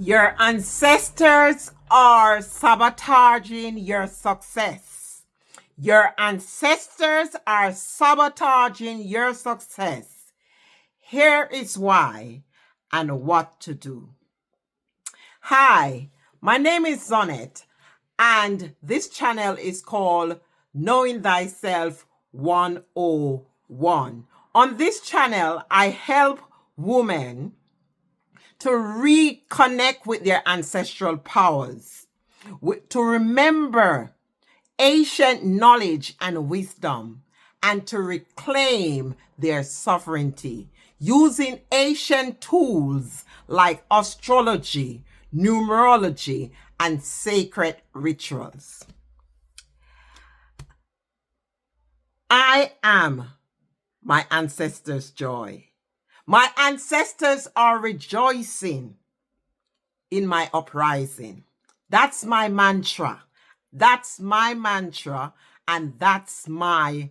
Your ancestors are sabotaging your success. Your ancestors are sabotaging your success. Here is why and what to do. Hi, my name is Zonette, and this channel is called Knowing Thyself 101. On this channel, I help women to reconnect with their ancestral powers, to remember ancient knowledge and wisdom, and to reclaim their sovereignty using ancient tools like astrology, numerology, and sacred rituals. I am my ancestors' joy. My ancestors are rejoicing in my uprising. That's my mantra. That's my mantra, and that's my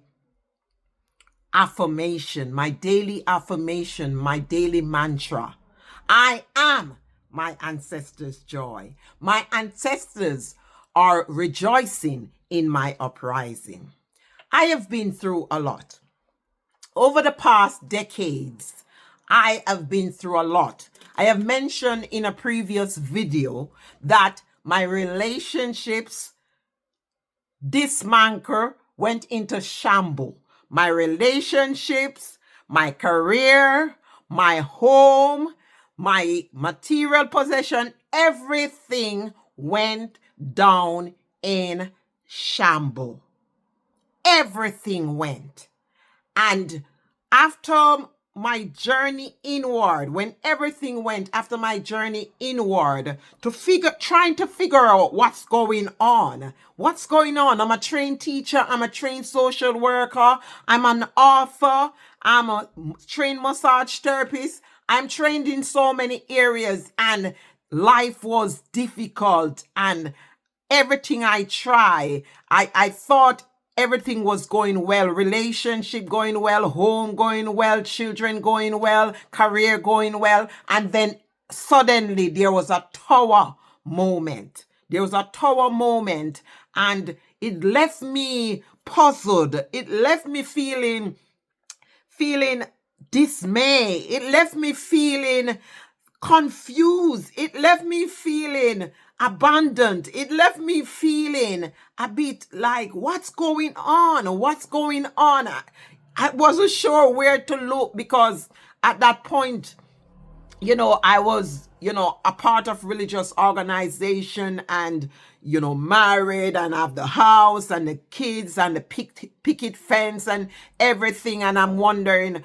affirmation, my daily affirmation, my daily mantra. I am my ancestors' joy. My ancestors are rejoicing in my uprising. I have been through a lot. Over the past decades, I have been through a lot. I have mentioned in a previous video that my relationships dismantled, went into shambles. My relationships, my career, my home, my material possession, everything went down in shambles. Everything went. And after my journey inward, when everything went after my journey inward, trying to figure out what's going on. What's going on? I'm a trained teacher. I'm a trained social worker. I'm an author. I'm a trained massage therapist. I'm trained in so many areas, and life was difficult, and everything I try, I thought everything was going well, relationship going well, home going well, children going well, career going well. And then suddenly there was a tower moment. There was a tower moment, and it left me puzzled. It left me feeling dismay. It left me feeling confused. It left me feeling abandoned. It left me feeling a bit like, what's going on? What's going on? I wasn't sure where to look, because at that point, I was, a part of religious organization, and, married, and have the house and the kids and the picket fence and everything. And I'm wondering,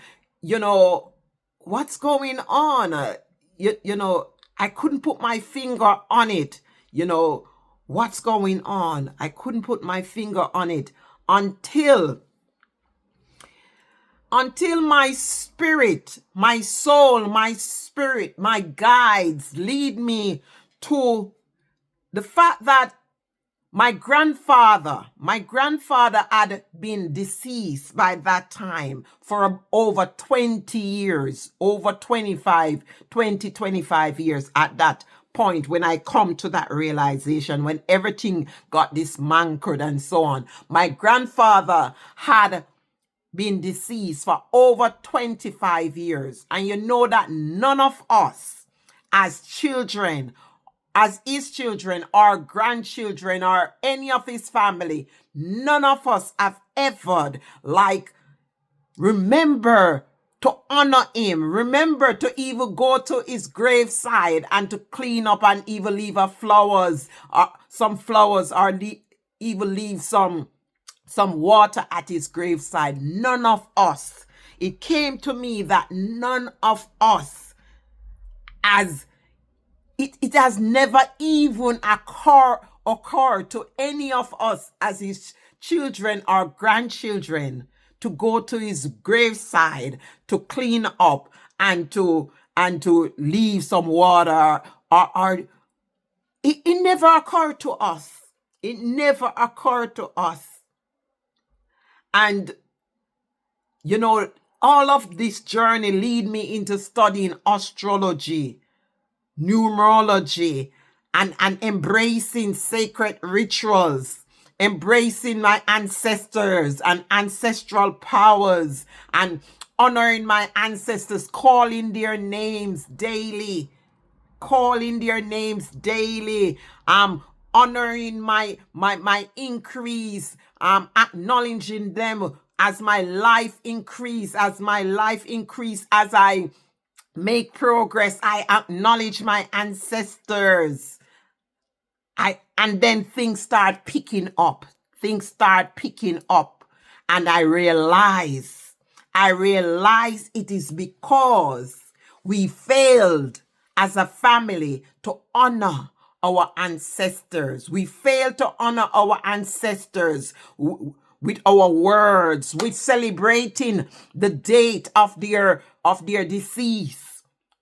what's going on? I couldn't put my finger on it. What's going on? I couldn't put my finger on it until my spirit, my soul, my spirit, my guides lead me to the fact that my grandfather had been deceased by that time for over 20 years, over 25 years at that point, when I come to that realization, when everything got dismantled and so on. My grandfather had been deceased for over 25 years. And you know that none of us as children, as his children or grandchildren or any of his family, none of us have ever remember to honor him, remember to even go to his graveside and to clean up and even leave some flowers, or even leave some water at his graveside. None of us. It came to me that none of us, it has never even occurred to any of us as his children or grandchildren to go to his graveside to clean up and to leave some water, or it never occurred to us. It never occurred to us. And all of this journey lead me into studying astrology, numerology, and embracing sacred rituals, embracing my ancestors and ancestral powers, and honoring my ancestors, calling their names daily, honoring my increase, acknowledging them as my life increase, as I make progress. I acknowledge my ancestors. And then things start picking up. And I realize it is because we failed as a family to honor our ancestors. We failed to honor our ancestors with our words, with celebrating the date of their decease.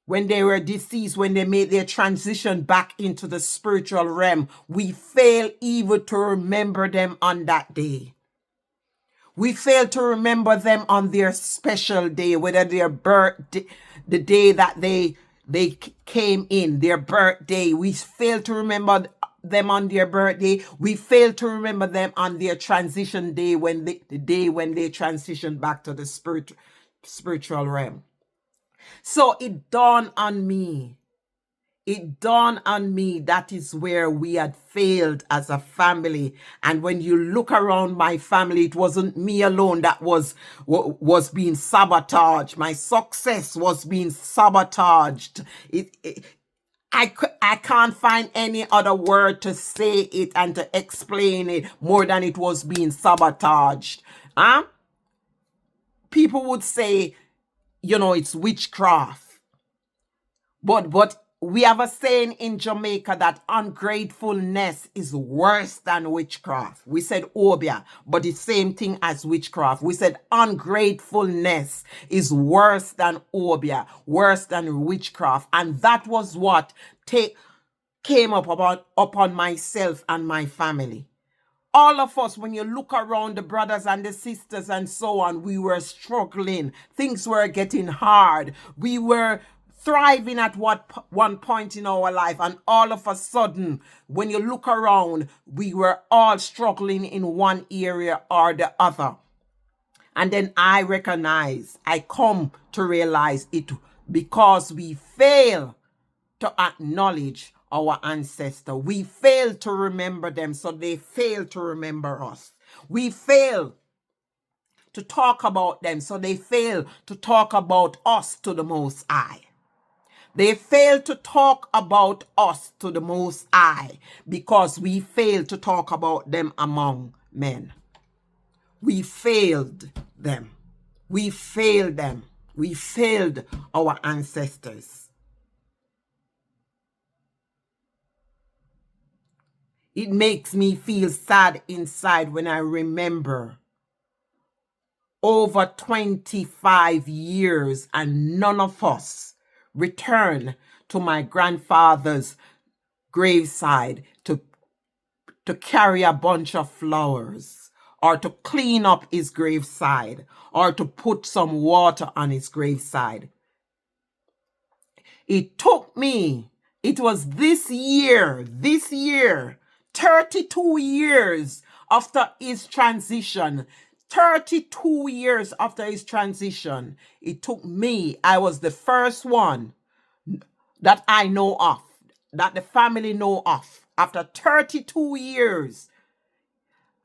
When they were deceased, when they made their transition back into the spiritual realm, we fail even to remember them on that day. We fail to remember them on their special day, whether their birthday, the day that they came in, their birthday. We fail to remember them on their birthday. We fail to remember them on their transition day, the day when they transitioned back to the spiritual realm. So it dawned on me that is where we had failed as a family. And when you look around my family, it wasn't me alone that was being sabotaged. My success was being sabotaged. I can't find any other word to say it and to explain it more than it was being sabotaged. People would say, it's witchcraft. But we have a saying in Jamaica that ungratefulness is worse than witchcraft. We said obia, but the same thing as witchcraft. We said ungratefulness is worse than obia, worse than witchcraft. And that was what came upon myself and my family. All of us, when you look around the brothers and the sisters and so on, we were struggling. Things were getting hard. We were thriving at one point in our life, and all of a sudden, when you look around, we were all struggling in one area or the other. And then I come to realize it because we fail to acknowledge our ancestor. We fail to remember them, so they fail to remember us. We fail to talk about them, so they fail to talk about us to the Most High. They fail to talk about us to the Most High because we fail to talk about them among men. We failed them. We failed them. We failed our ancestors. It makes me feel sad inside when I remember over 25 years and none of us return to my grandfather's graveside to carry a bunch of flowers or to clean up his graveside or to put some water on his graveside. It was this year, 32 years after his transition, 32 years after his transition, it took me, I was the first one that I know of, that the family know of. After 32 years,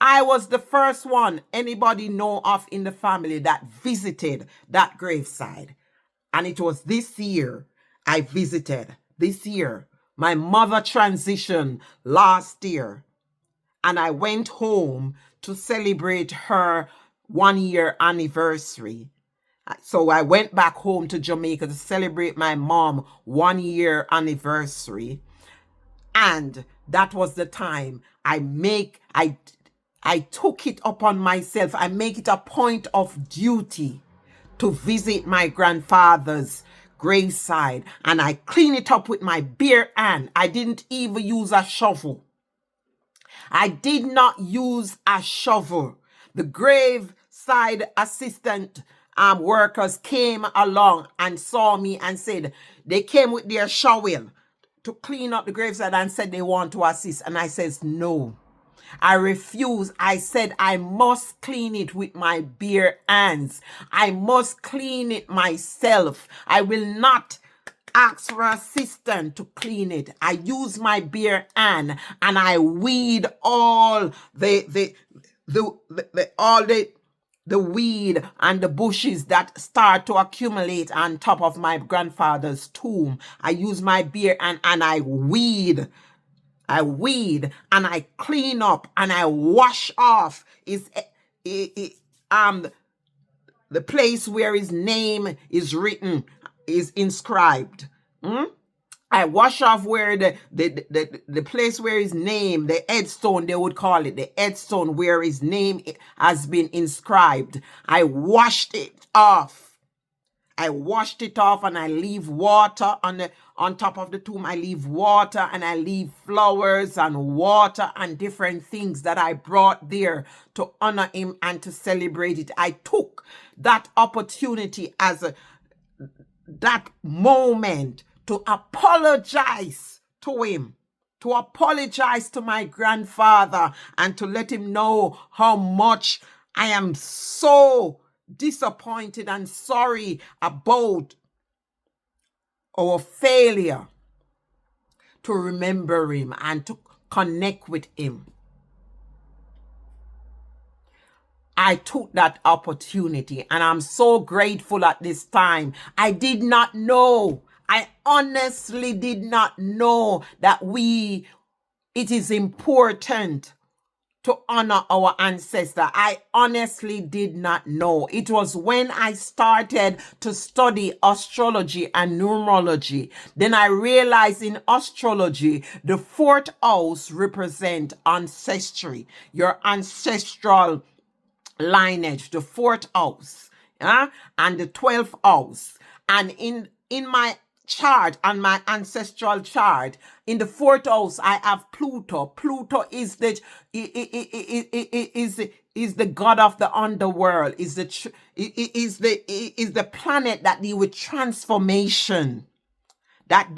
I was the first one anybody know of in the family that visited that graveside. And it was this year I visited. This year. My mother transitioned last year. And I went home to celebrate her 1-year anniversary. So I went back home to Jamaica to celebrate my mom 1-year anniversary. And that was the time I took it upon myself. I make it a point of duty to visit my grandfather's graveside. And I clean it up with my bare hand. I didn't even use a shovel. I did not use a shovel. The graveside assistant workers came along and saw me and said, they came with their shovel to clean up the graveside and said they want to assist. And I says, no, I refuse. I said, I must clean it with my bare hands. I must clean it myself. I will not ask for assistance to clean it. I use my bare hand and I weed all the weed and the bushes that start to accumulate on top of my grandfather's tomb. I use my bare hand and I weed and I clean up and I wash off the place where his name is written, is inscribed. I wash off where the place where his name, the headstone, they would call it, the headstone where his name has been inscribed. I washed it off. I washed it off and I leave water on top of the tomb. I leave water and I leave flowers and water and different things that I brought there to honor him and to celebrate it. I took that opportunity as that moment to apologize to him, to apologize to my grandfather and to let him know how much I am so disappointed and sorry about our failure to remember him and to connect with him. I took that opportunity and I'm so grateful at this time. I did not know. I honestly did not know that it is important to honor our ancestor. I honestly did not know. It was when I started to study astrology and numerology. Then I realized in astrology, the 4th house represents ancestry, your ancestral lineage, the 4th house, and the 12th house. And in my chart, on my ancestral chart, in the 4th house, I have Pluto. Pluto is the god of the underworld. Is the planet that deal with transformation. That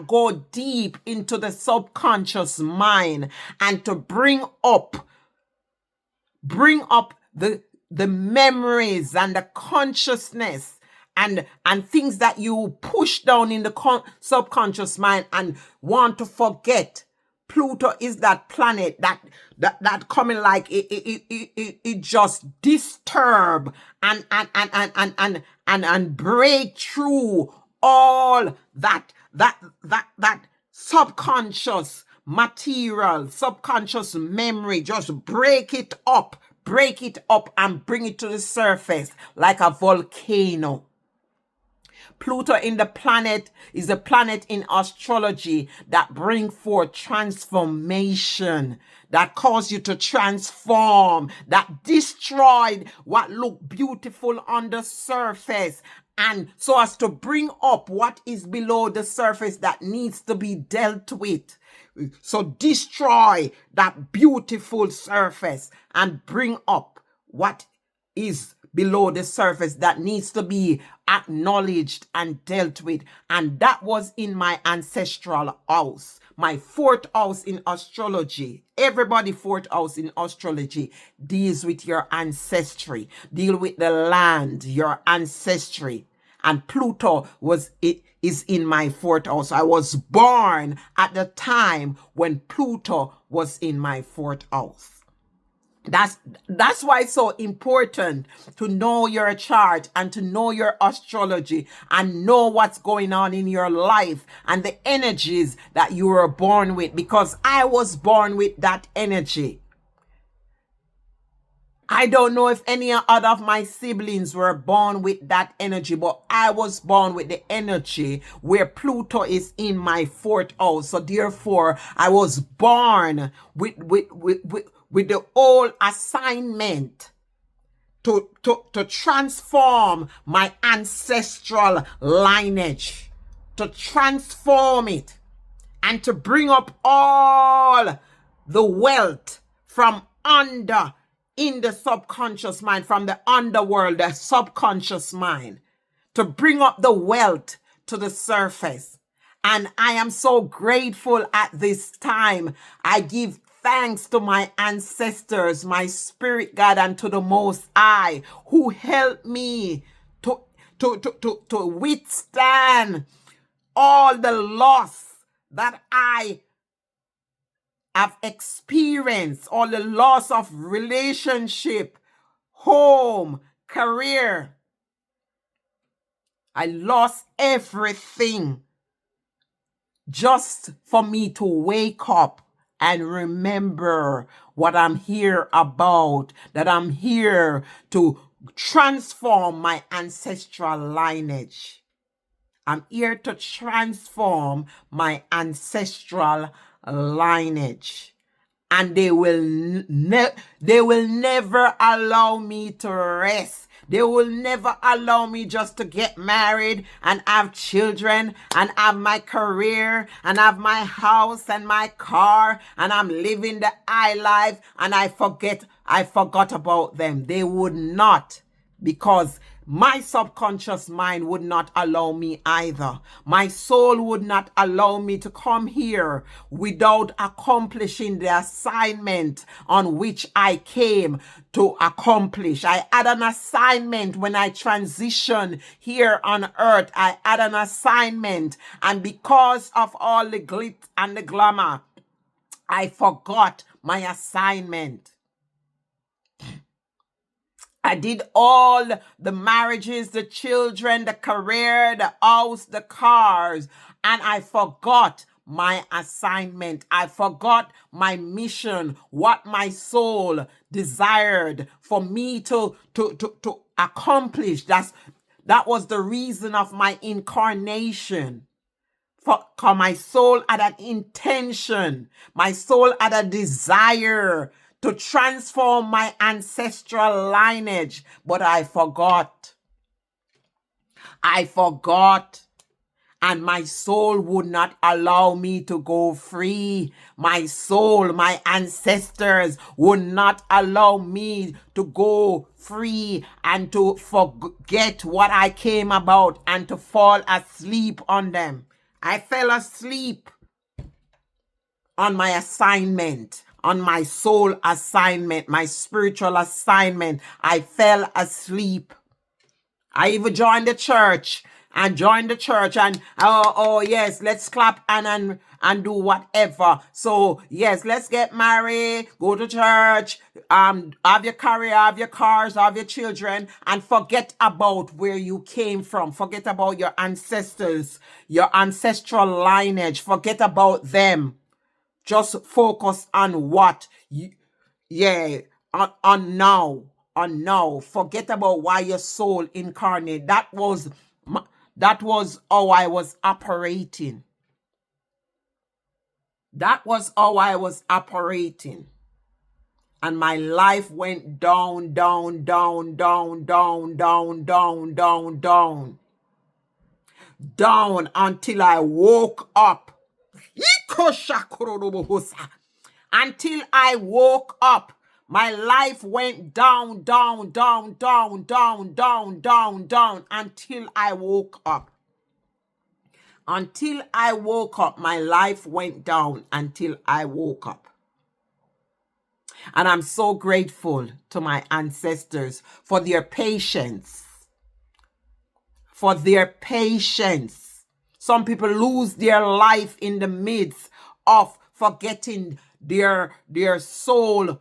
go deep into the subconscious mind and to bring up the memories and the consciousness and things that you push down in the subconscious mind and want to forget. Pluto is that planet that coming like it just disturb and break through all that subconscious material, subconscious memory. Just break it up and bring it to the surface like a volcano. Pluto is a planet in astrology that bring forth transformation, that cause you to transform, that destroyed what looked beautiful on the surface, and so as to bring up what is below the surface that needs to be dealt with. So destroy that beautiful surface and bring up what is below the surface that needs to be acknowledged and dealt with. And that was in my ancestral house, my 4th house in astrology. Everybody 4th house in astrology deals with your ancestry, deal with the land, your ancestry. And Pluto is in my 4th house. I was born at the time when Pluto was in my 4th house. That's why it's so important to know your chart and to know your astrology and know what's going on in your life and the energies that you were born with, because I was born with that energy. I don't know if any other of my siblings were born with that energy, but I was born with the energy where Pluto is in my 4th house. So therefore, I was born with the whole assignment to transform my ancestral lineage, to transform it, and to bring up all the wealth from under in the subconscious mind, from the underworld, the subconscious mind, to bring up the wealth to the surface And I am so grateful at this time. I give thanks to my ancestors, my spirit God, and to the Most High who helped me to withstand all the loss that I have experienced, all the loss of relationship, home, career. I lost everything just for me to wake up and remember what I'm here about, that I'm here to transform my ancestral lineage. I'm here to transform my ancestral lineage. And they will never allow me to rest. They will never allow me just to get married and have children and have my career and have my house and my car and I'm living the high life and I forgot about them. They would not, because my subconscious mind would not allow me either. My soul would not allow me to come here without accomplishing the assignment on which I came to accomplish. I had an assignment when I transitioned here on earth. I had an assignment, and because of all the glitz and the glamour, I forgot my assignment. I did all the marriages, the children, the career, the house, the cars, and I forgot my assignment. I forgot my mission, what my soul desired for me to accomplish. That was the reason of my incarnation. For my soul had an intention. My soul had a desire to transform my ancestral lineage, but I forgot. And my soul would not allow me to go free. My soul, my ancestors would not allow me to go free and to forget what I came about and to fall asleep on them. I fell asleep on my assignment, on my soul assignment, my spiritual assignment. I fell asleep. I even joined the church and oh yes, let's clap and do whatever. So yes, let's get married, go to church, have your career, have your cars, have your children, and forget about where you came from. Forget about your ancestors, your ancestral lineage. Forget about them. Just focus on what on now. Forget about why your soul incarnate. That was how I was operating. That was how I was operating. And my life went down until I woke up. Until I woke up, my life went down until I woke up. Until I woke up, my life went down until I woke up. And I'm so grateful to my ancestors for their patience. Some people lose their life in the midst of forgetting their soul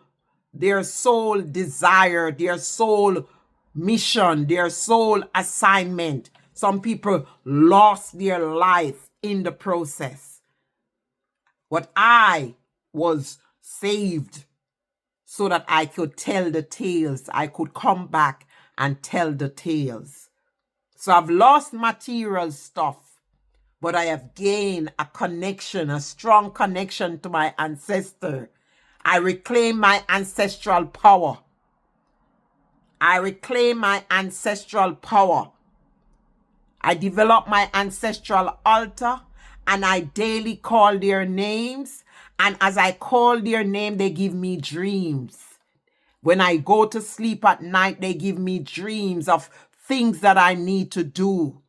desire, their soul mission, their soul assignment. Some people lost their life in the process. But I was saved so that I could tell the tales. I could come back and tell the tales. So I've lost material stuff, but I have gained a connection, a strong connection to my ancestor. I reclaim my ancestral power. I develop my ancestral altar, and I daily call their names. And as I call their name, they give me dreams. When I go to sleep at night, they give me dreams of things that I need to do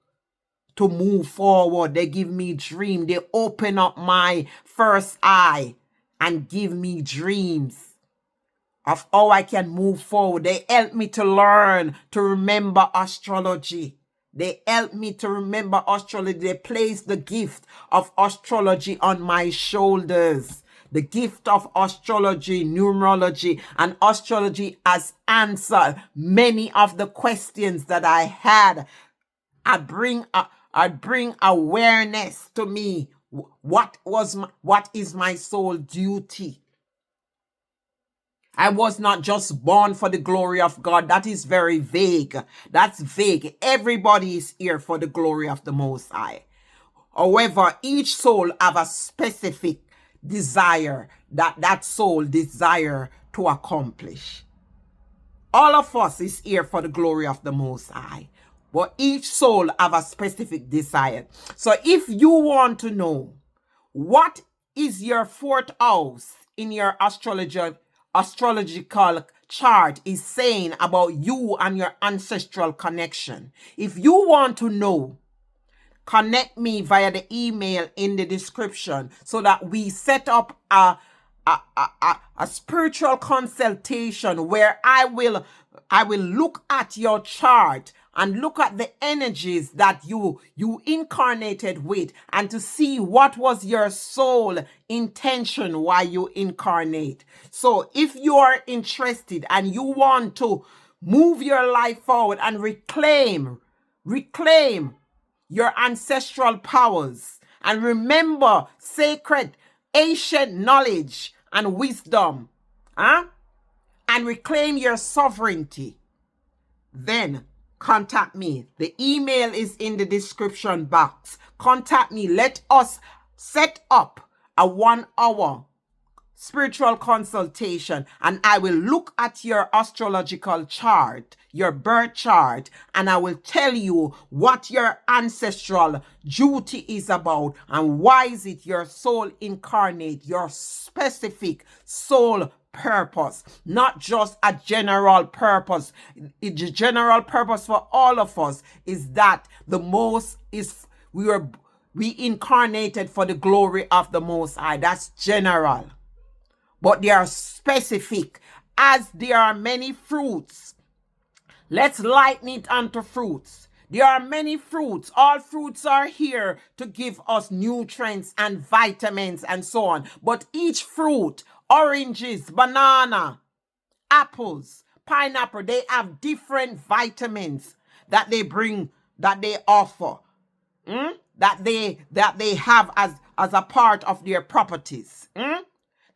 to move forward. They give me dream. They open up my first eye and give me dreams of how I can move forward. They help me to learn, to remember astrology. They help me to remember astrology. They place the gift of astrology on my shoulders. The gift of astrology, numerology, and astrology has answered many of the questions that I had. I bring awareness to me. What is my soul duty? I was not just born for the glory of God. That is very vague. That's vague. Everybody is here for the glory of the Most High. However, each soul have a specific desire that soul desire to accomplish. All of us is here for the glory of the Most High. But each soul have a specific desire. So if you want to know what is your fourth house in your astrological chart is saying about you and your ancestral connection, if you want to know, connect me via the email in the description so that we set up a spiritual consultation where I will look at your chart and look at the energies that you incarnated with, and to see what was your soul intention why you incarnate. So if you are interested and you want to move your life forward and reclaim your ancestral powers and remember sacred ancient knowledge and wisdom, and reclaim your sovereignty, then contact me. The email is in the description box. Contact me. Let us set up a 1-hour spiritual consultation, and I will look at your astrological chart, your birth chart, and I will tell you what your ancestral duty is about and why is it your soul incarnate, your specific soul purpose, not just a general purpose. The general purpose for all of us is that the most is we incarnated for the glory of the Most High. That's general. But they are specific. As there are many fruits, let's lighten it onto fruits. There are many fruits. All fruits are here to give us nutrients and vitamins and so on. But each fruit, oranges, banana, apples, pineapple, they have different vitamins that they bring, that they offer, that they have as a part of their properties.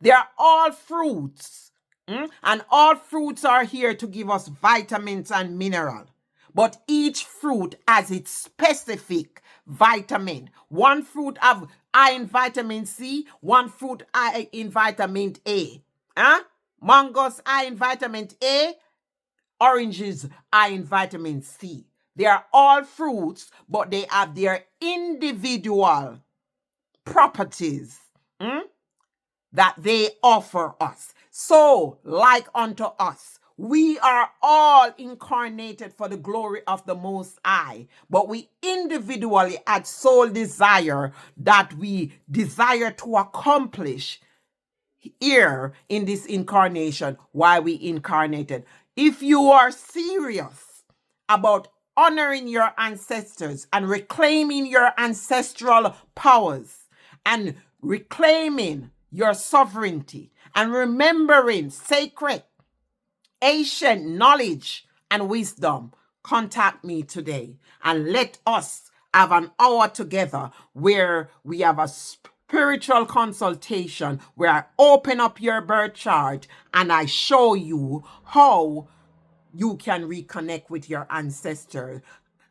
They are all fruits, and all fruits are here to give us vitamins and mineral. But each fruit has its specific vitamin. One fruit have high in vitamin C, one fruit high in vitamin A. Mangoes high in vitamin A, oranges high in vitamin C. They are all fruits, but they have their individual properties that they offer us. So, like unto us, we are all incarnated for the glory of the Most High, but we individually had soul desire that we desire to accomplish here in this incarnation, why we incarnated. If you are serious about honoring your ancestors and reclaiming your ancestral powers and reclaiming your sovereignty and remembering sacred ancient knowledge and wisdom, contact me today and let us have an hour together where we have a spiritual consultation where I open up your birth chart and I show you how you can reconnect with your ancestors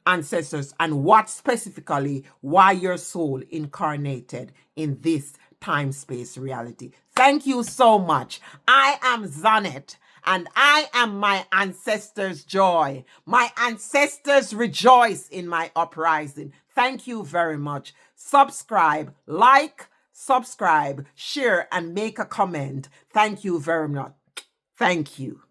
and what specifically why your soul incarnated in this time-space reality. Thank you so much. I am Zanet, and I am my ancestors' joy. My ancestors rejoice in my uprising. Thank you very much. Subscribe, subscribe, share, and make a comment. Thank you very much. Thank you.